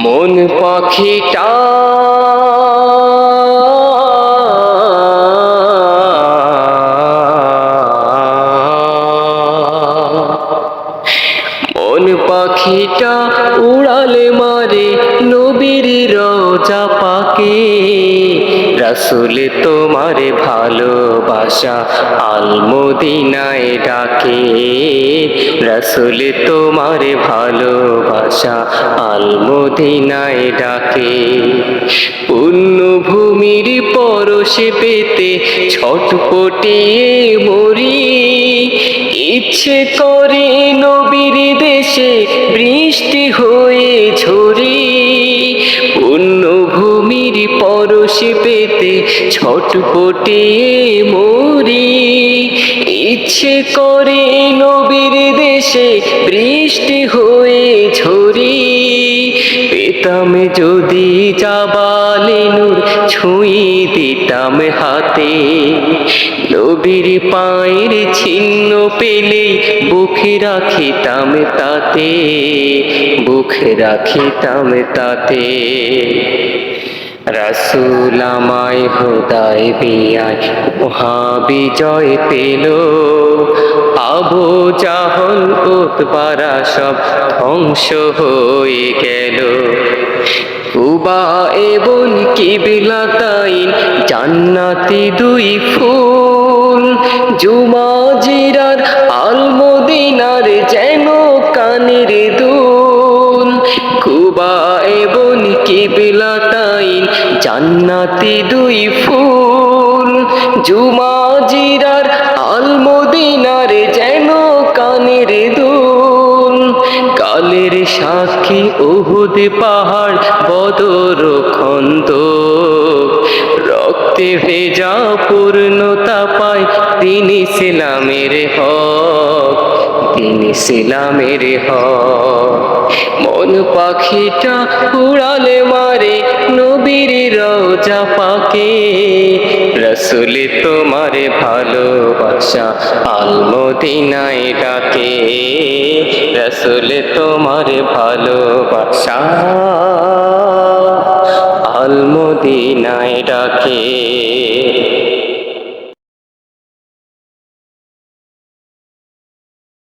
মন পাখিটা মন পাখিটা উড়ালে মারে নবীর রওজা পাকে। রাসূল তোমার ভালোবাসা আল মদিনায় ডাকে। রাসূল তোমার ভালোবাসা আল মদিনায় ডাকে। পুণ্যভূমির পরশে পেতে ছটপটিয়ে মরি। ইচ্ছে করে নবীর দেশে বৃষ্টি হয়ে ঝরি। পুণ্যভূমির পরশে পেতে ছটপটিয়ে মরি। ইচ্ছে করে নবীর দেশে বৃষ্টি হয়ে ঝরি। পেতাম যদি জাবালে নূর ছুঁয়ে দিতাম হাতে। নবীর পায়ের চিহ্ন পেলে বুকে রাখিতাম তাতে। বুকে রাখিতাম তাতে। রাসূল আমায় খোদায় বিয়ায় মহাবিজয় পেল। আবু জাহল উতবারা সব ধ্বংস হয়ে গেল। কুবা এবং কিবলাতাইন জান্নাতি দুই ফুল। জুমা জিরার আল মদিনার যেন কানের দুল। কুবা এবং কিবলাতাইন জান্নাতি দুই ফুল। জুমা জিরার আল মদিনার যেন কানের দুল। কালের সাক্ষী উহুদ পাহাড় বদর খন্দক। রক্তে ভেজা পূর্ণতা পায় দ্বীন ইসলামের হক। দ্বীন ইসলামের হক। মন পাখিটা উড়ালে মারে নবীর রওজা পাকে। রাসূল তোমার ভালোবাসা আল মদিনায় ডাকে। রাসূল তোমার ভালোবাসা আল মদিনায় ডাকে।